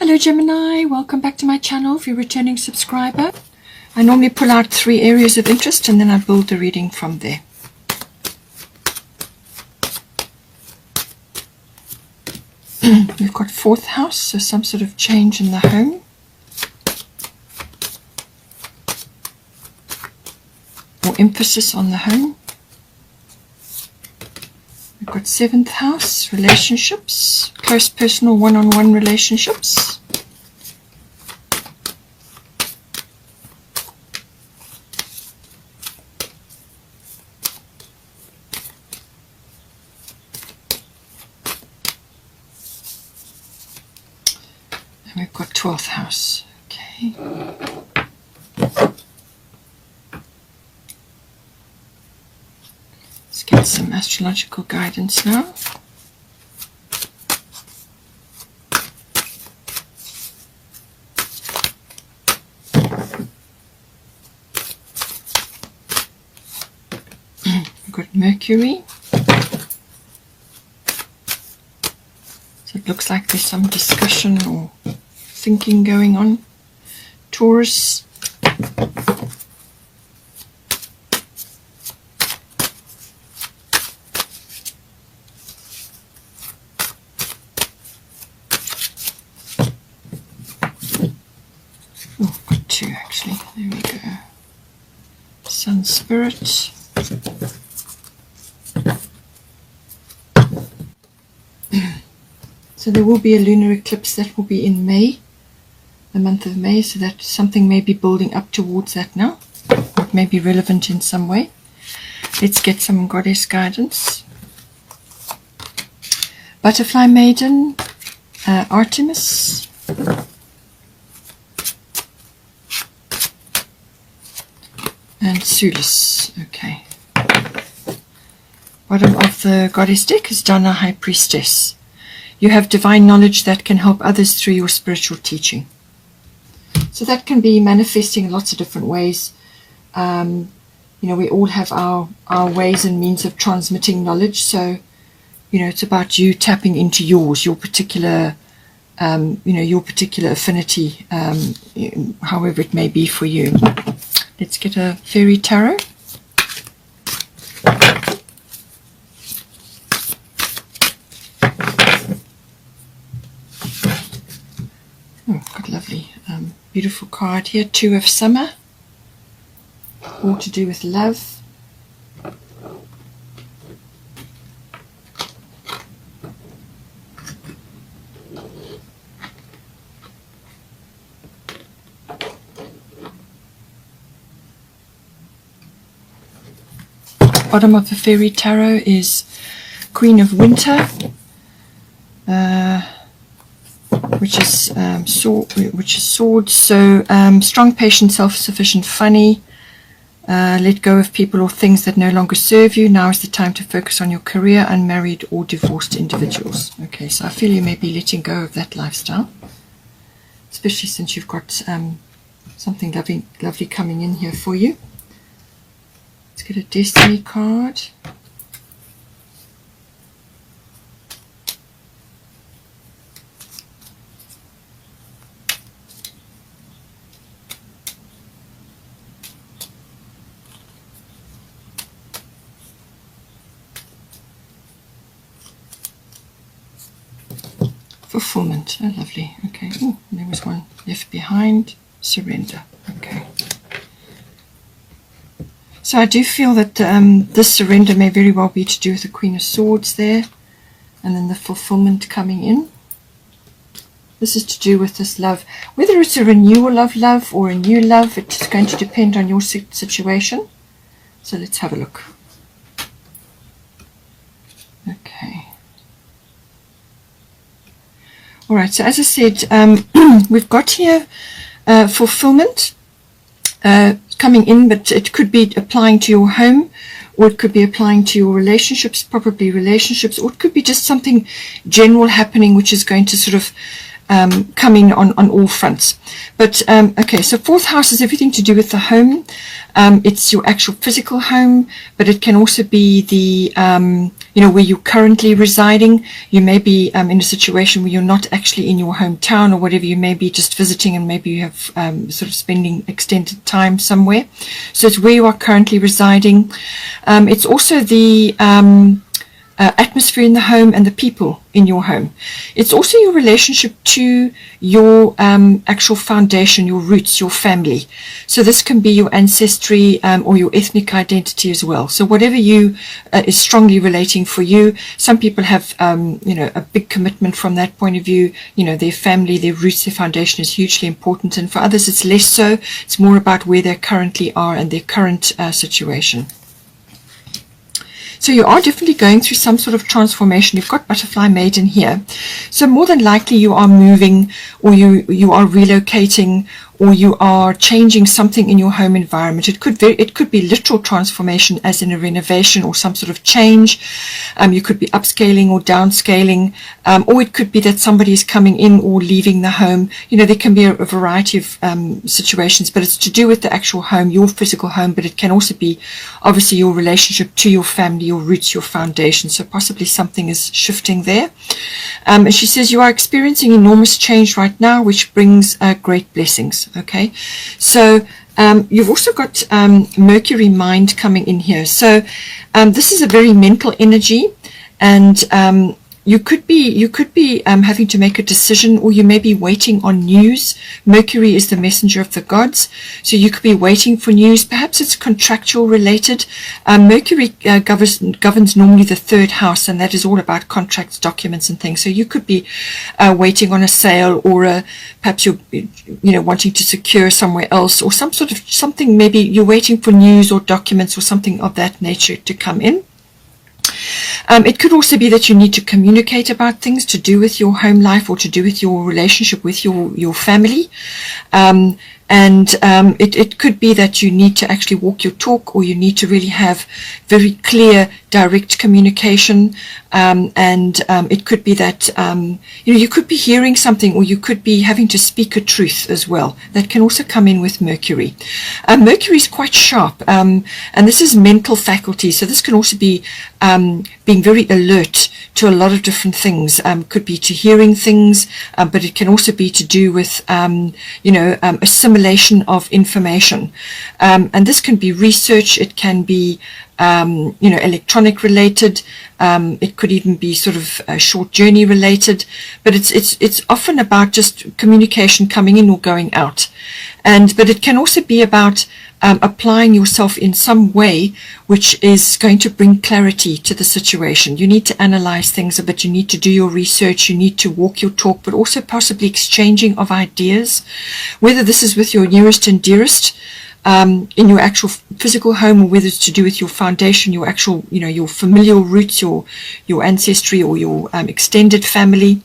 Hello Gemini, welcome back to my channel if you're a returning subscriber. I normally pull out 3 areas of interest and then I build the reading from there. We've got 4th house, so some sort of change in the home. Or emphasis on the home. We've got 7th house, relationships, close personal one-on-one relationships. And we've got 12th house. Okay. Let's get some astrological guidance now. We've got Mercury. So it looks like there's some discussion or thinking going on. Taurus. Oh, I've got 2 actually. There we go. Sun Spirit. So there will be a lunar eclipse that will be in May, the month of May, so that something may be building up towards that now. It may be relevant in some way. Let's get some goddess guidance. Butterfly Maiden, Artemis, and Sulis. Okay. Bottom of the goddess deck is Dana, High Priestess. You have divine knowledge that can help others through your spiritual teaching. So that can be manifesting in lots of different ways. You know, we all have our ways and means of transmitting knowledge. So, you know, it's about you tapping into yours, your particular, you know, your particular affinity, however it may be for you. Let's get a fairy tarot. Oh, got a lovely, beautiful card here. 2 of Summer, all to do with love. Bottom of the fairy tarot is Queen of Winter, which is swords. So strong, patient, self-sufficient, funny. Let go of people or things that no longer serve you. Now is the time to focus on your career. Unmarried or divorced individuals. Okay, so I feel you may be letting go of that lifestyle, especially since you've got something lovely coming in here for you. Let's get a destiny card. Fulfillment. Oh, lovely. Okay. Oh, there was one left behind. Surrender. Okay. So I do feel that this surrender may very well be to do with the Queen of Swords there, and then the fulfillment coming in. This is to do with this love. Whether it's a renewal of love or a new love, it's going to depend on your situation. So let's have a look. Okay. All right, so as I said, we've got here fulfillment coming in, but it could be applying to your home, or it could be applying to your relationships, probably relationships, or it could be just something general happening which is going to sort of come in on all fronts. But okay, so 4th house is everything to do with the home. It's your actual physical home, but it can also be the where you're currently residing. You may be in a situation where you're not actually in your hometown or whatever. You may be just visiting, and maybe you have sort of spending extended time somewhere. So it's where you are currently residing. It's also the atmosphere in the home and the people in your home. It's also your relationship to your actual foundation, your roots, your family. So this can be your ancestry or your ethnic identity as well. So whatever you is strongly relating for you. Some people have a big commitment from that point of view. Their family, their roots, their foundation is hugely important, and for others it's less so. It's more about where they currently are and their current situation. So you are definitely going through some sort of transformation. You've got butterfly maiden here. So more than likely you are moving, or you are relocating, or you are changing something in your home environment. It could be literal transformation, as in a renovation or some sort of change. You could be upscaling or downscaling, or it could be that somebody is coming in or leaving the home. There can be a variety of situations, but it's to do with the actual home, your physical home, but it can also be obviously your relationship to your family, your roots, your foundation. So possibly something is shifting there. And she says you are experiencing enormous change right now, which brings great blessings. Okay, so you've also got Mercury mind coming in here. So this is a very mental energy, and you could be having to make a decision, or you may be waiting on news. Mercury is the messenger of the gods, so you could be waiting for news. Perhaps it's contractual related. Mercury governs normally the third house, and that is all about contracts, documents, and things. So you could be waiting on a sale, or perhaps you're wanting to secure somewhere else, or something. Maybe you're waiting for news or documents or something of that nature to come in. It could also be that you need to communicate about things to do with your home life, or to do with your relationship with your family. It could be that you need to actually walk your talk, or you need to really have very clear, direct communication. It could be that you could be hearing something, or you could be having to speak a truth as well. That can also come in with Mercury. Mercury is quite sharp, and this is mental faculty. So this can also be being very alert to a lot of different things. Could be to hearing things, but it can also be to do with assimilation of information. And this can be research. It can be electronic related. It could even be sort of short journey related, but it's often about just communication coming in or going out. But it can also be about applying yourself in some way which is going to bring clarity to the situation. You need to analyze things a bit. You need to do your research. You need to walk your talk, but also possibly exchanging of ideas, whether this is with your nearest and dearest in your actual physical home, or whether it's to do with your foundation, your actual, your familial roots, your ancestry, or your extended family.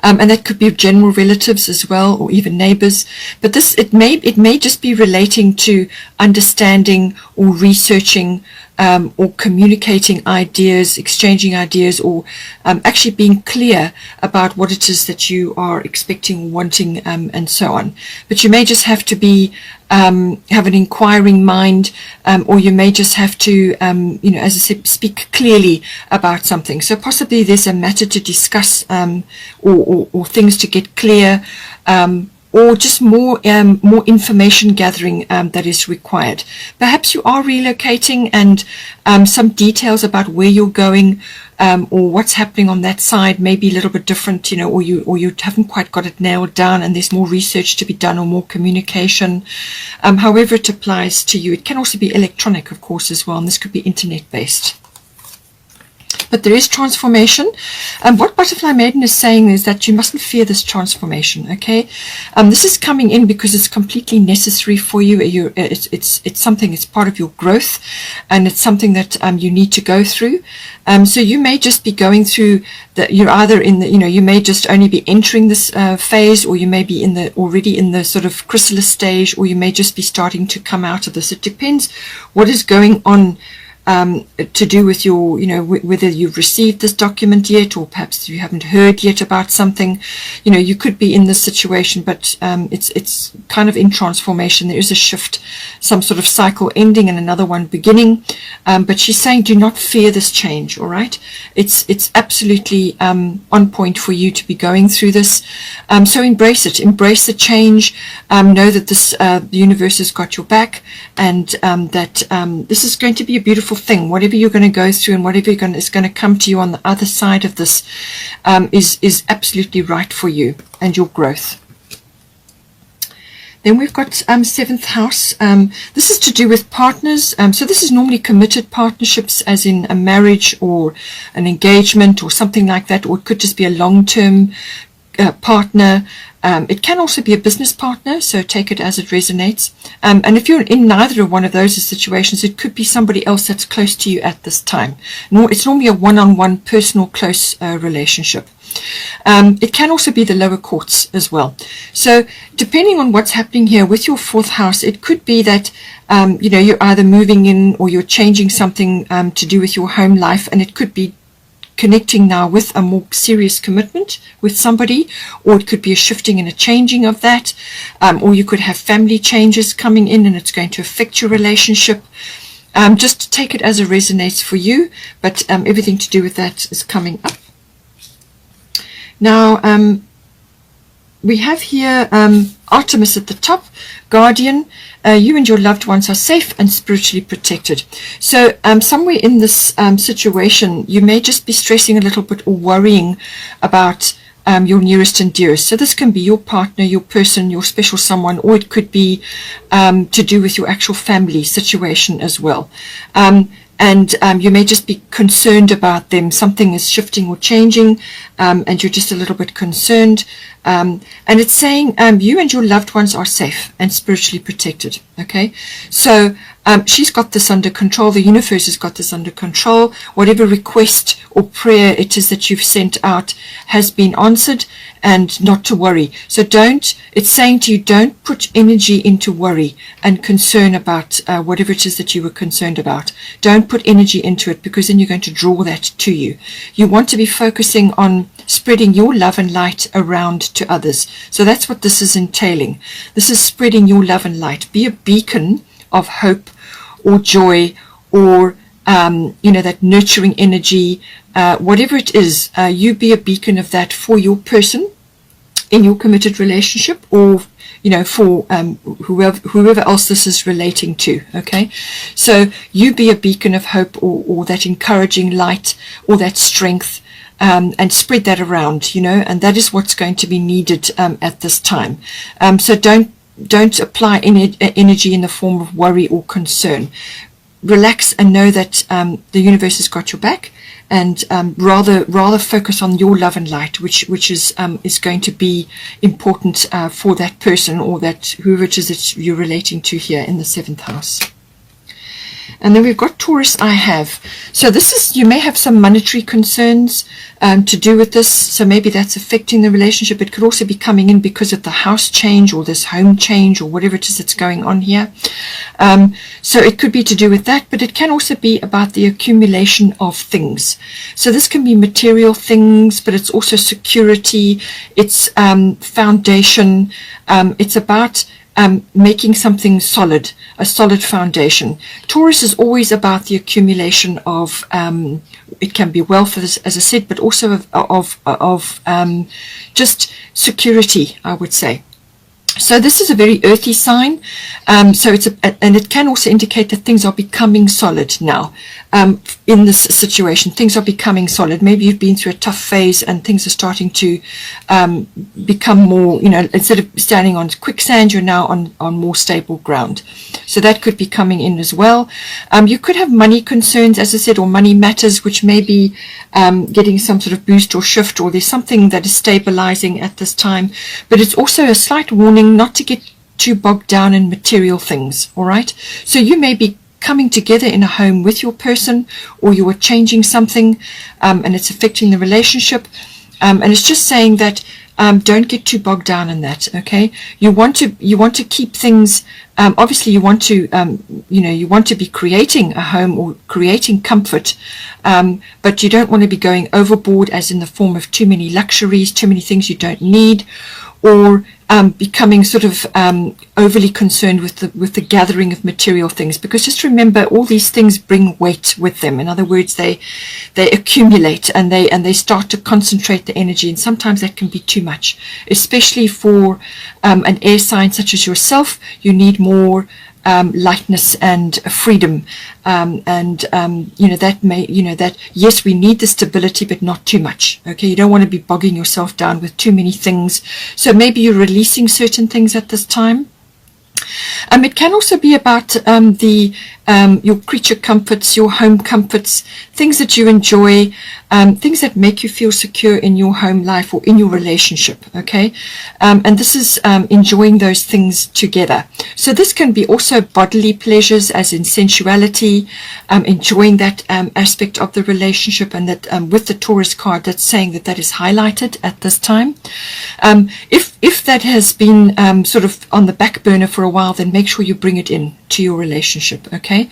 And that could be general relatives as well, or even neighbors. But it may just be relating to understanding or researching or communicating ideas, exchanging ideas, or actually being clear about what it is that you are expecting, wanting, and so on. But you may just have to be have an inquiring mind, or you may just have to, as I said, speak clearly about something. So possibly there's a matter to discuss, or things to get clear, or just more information gathering that is required. Perhaps you are relocating, and some details about where you're going, or what's happening on that side may be a little bit different, or you haven't quite got it nailed down, and there's more research to be done, or more communication. However it applies to you. It can also be electronic, of course, as well, and this could be internet based. But there is transformation. What Butterfly Maiden is saying is that you mustn't fear this transformation, okay? This is coming in because it's completely necessary for you. It's something, it's part of your growth, and it's something that you need to go through. So you may just be going through you're either in the, you may just only be entering this phase, or you may be already in the sort of chrysalis stage, or you may just be starting to come out of this. It depends what is going on to do with your, whether you've received this document yet, or perhaps you haven't heard yet about something. You could be in this situation, but it's kind of in transformation. There is a shift, some sort of cycle ending and another one beginning. But she's saying, do not fear this change. All right, it's absolutely on point for you to be going through this. So embrace it, embrace the change. Know that this the universe has got your back, and that this is going to be a beautiful thing. Whatever you're going to go through and whatever is going to come to you on the other side of this is absolutely right for you and your growth. Then we've got 7th house. This is to do with partners. So this is normally committed partnerships, as in a marriage or an engagement or something like that, or it could just be a long-term partner. It can also be a business partner, so take it as it resonates. And if you're in neither of one of those situations, it could be somebody else that's close to you at this time. It's normally a one-on-one, personal, close relationship. It can also be the lower courts as well. So depending on what's happening here with your 4th house, it could be that you're either moving in or you're changing something to do with your home life, and it could be connecting now with a more serious commitment with somebody, or it could be a shifting and a changing of that, or you could have family changes coming in and it's going to affect your relationship. Just take it as it resonates for you, but everything to do with that is coming up. Now we have here Artemis at the top, guardian. You and your loved ones are safe and spiritually protected. So somewhere in this situation, you may just be stressing a little bit or worrying about your nearest and dearest. So this can be your partner, your person, your special someone, or it could be to do with your actual family situation as well. And you may just be concerned about them. Something is shifting or changing, and you're just a little bit concerned. And it's saying you and your loved ones are safe and spiritually protected. Okay, so she's got this under control. The universe has got this under control. Whatever request or prayer it is that you've sent out has been answered, and not to worry. So it's saying to you, don't put energy into worry and concern about whatever it is that you were concerned about. Don't put energy into it, because then you're going to draw that to you. You want to be focusing on spreading your love and light around to others. So that's what this is entailing. This is spreading your love and light. Be a beacon of hope or joy, or that nurturing energy, whatever it is. You be a beacon of that for your person in your committed relationship, or for whoever else this is relating to. Okay, so you be a beacon of hope, or that encouraging light, or that strength, and spread that around, and that is what's going to be needed at this time. So don't apply any energy in the form of worry or concern. Relax and know that the universe has got your back, and rather focus on your love and light, which is going to be important for that person, or that whoever it is that you're relating to here in the 7th house. And then we've got Taurus, I have. So this is, you may have some monetary concerns to do with this. So maybe that's affecting the relationship. It could also be coming in because of the house change, or this home change, or whatever it is that's going on here. So it could be to do with that, but it can also be about the accumulation of things. So this can be material things, but it's also security. It's foundation. It's about making something solid, a solid foundation. Taurus is always about the accumulation of, it can be wealth, as I said, but also of just security, I would say. So this is a very earthy sign. So and it can also indicate that things are becoming solid now. In this situation, things are becoming solid. Maybe you've been through a tough phase and things are starting to become more, instead of standing on quicksand, you're now on more stable ground. So that could be coming in as well. You could have money concerns, as I said, or money matters, which may be getting some sort of boost or shift, or there's something that is stabilizing at this time. But it's also a slight warning not to get too bogged down in material things. All right, so you may be coming together in a home with your person, or you are changing something, and it's affecting the relationship, and it's just saying that don't get too bogged down in that. Okay, you want to keep things. Obviously, you want to you want to be creating a home or creating comfort, but you don't want to be going overboard, as in the form of too many luxuries, too many things you don't need, or becoming sort of overly concerned with the gathering of material things. Because just remember, all these things bring weight with them. In other words, they accumulate and they start to concentrate the energy, and sometimes that can be too much, especially for an air sign such as yourself. You need more lightness and freedom, that may, that yes, we need the stability, but not too much. Okay, you don't want to be bogging yourself down with too many things. So maybe you're releasing certain things at this time. It can also be about your creature comforts, your home comforts, things that you enjoy, things that make you feel secure in your home life or in your relationship. Okay, and this is enjoying those things together. So this can be also bodily pleasures, as in sensuality, enjoying that aspect of the relationship, and that with the Taurus card, that's saying that is highlighted at this time. If that has been sort of on the back burner for a while, then make sure you bring it in to your relationship. Okay,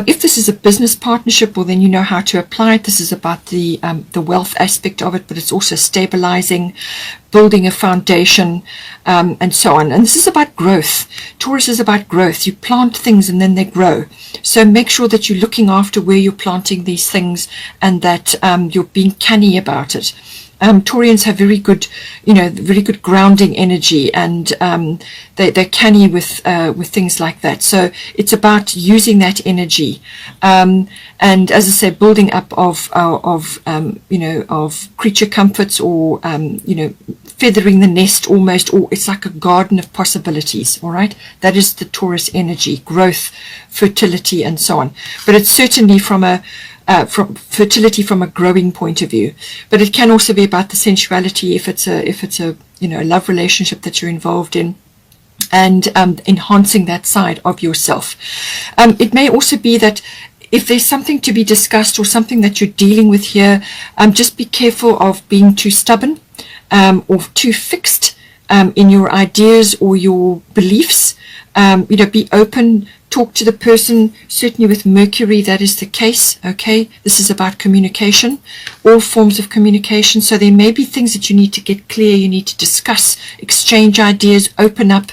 if this is a business partnership, well, then you know how to apply it. This is about the wealth aspect of it, but it's also stabilizing, building a foundation, and so on. And this is about growth. Taurus is about growth. You plant things and then they grow. So make sure that you're looking after where you're planting these things, and that you're being canny about it. Taurians have very good grounding energy, and they're canny with things like that. So it's about using that energy, and as I said, building up of creature comforts, or feathering the nest almost, or it's like a garden of possibilities. All right, that is the Taurus energy: growth, fertility, and so on. But it's certainly from fertility from a growing point of view. But it can also be about the sensuality, if it's a love relationship that you're involved in, and enhancing that side of yourself. It may also be that if there's something to be discussed or something that you're dealing with here, just be careful of being too stubborn or too fixed in your ideas or your beliefs. Be open. Talk to the person. Certainly with Mercury, that is the case. Okay, this is about communication, all forms of communication. So there may be things that you need to get clear, you need to discuss, exchange ideas, open up,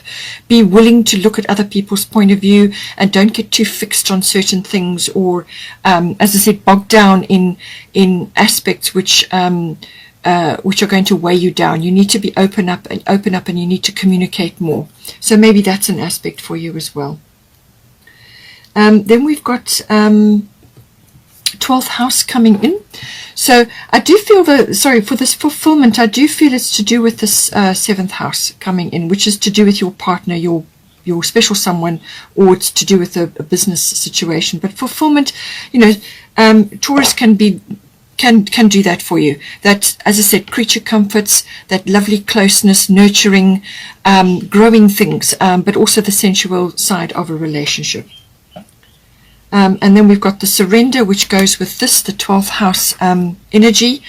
be willing to look at other people's point of view, and don't get too fixed on certain things, or as I said, bogged down in aspects which are going to weigh you down. You need to be open up, and you need to communicate more. So maybe that's an aspect for you as well. Then we've got 12th house coming in. So I do feel for this fulfillment, I do feel it's to do with this 7th house coming in, which is to do with your partner, your special someone, or it's to do with a business situation. But fulfillment, Taurus can do that for you. That, as I said, creature comforts, that lovely closeness, nurturing, growing things, but also the sensual side of a relationship. And then we've got the surrender, which goes with this, the 12th house energy.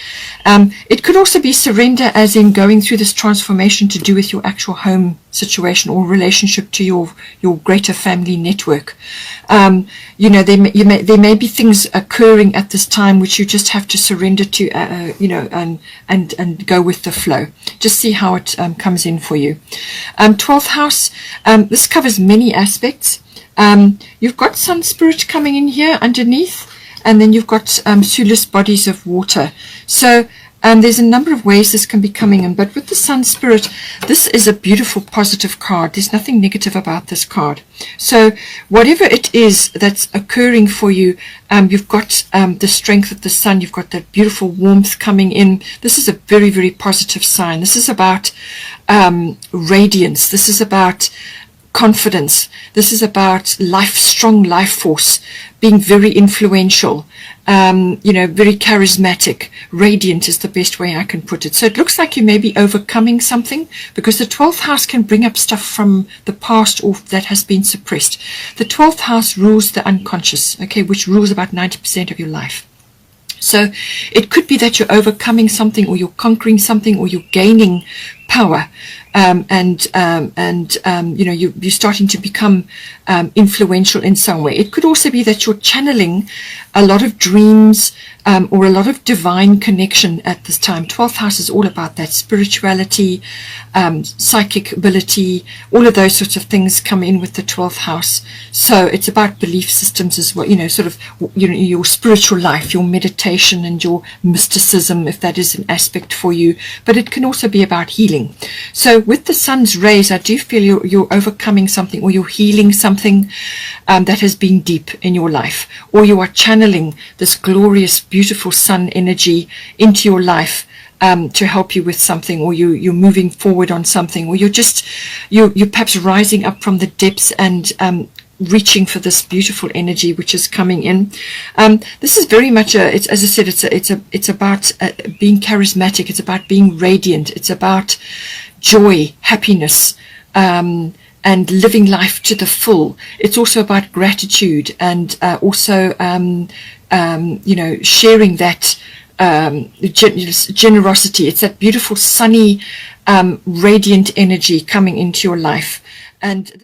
It could also be surrender as in going through this transformation to do with your actual home situation or relationship to your greater family network. There may be things occurring at this time which you just have to surrender to, and go with the flow. Just see how it comes in for you. 12th house, this covers many aspects. You've got Sun Spirit coming in here underneath, and then you've got Sulis, bodies of water. So there's a number of ways this can be coming in, but with the Sun Spirit, this is a beautiful positive card. There's nothing negative about this card. So whatever it is that's occurring for you, you've got the strength of the sun, you've got that beautiful warmth coming in. This is a very, very positive sign. This is about radiance. This is about confidence. This is about life, strong life force, being very influential, very charismatic. Radiant is the best way I can put it. So it looks like you may be overcoming something, because the 12th house can bring up stuff from the past or that has been suppressed. The 12th house rules the unconscious, okay, which rules about 90% of your life. So it could be that you're overcoming something, or you're conquering something, or you're gaining power, and you're starting to become influential in some way. It could also be that you're channeling a lot of dreams or a lot of divine connection at this time. 12th house is all about that spirituality, psychic ability, all of those sorts of things come in with the 12th house. So it's about belief systems as well, your spiritual life, your meditation and your mysticism, if that is an aspect for you. But it can also be about healing. So with the sun's rays, I do feel you're overcoming something, or you're healing something that has been deep in your life, or you are channeling this glorious, beautiful sun energy into your life to help you with something, or you're moving forward on something, or you're perhaps rising up from the depths and reaching for this beautiful energy which is coming in. This is very much as I said, it's about being charismatic. It's about being radiant. It's about joy, happiness, and living life to the full. It's also about gratitude and also sharing that generosity. It's that beautiful sunny radiant energy coming into your life. And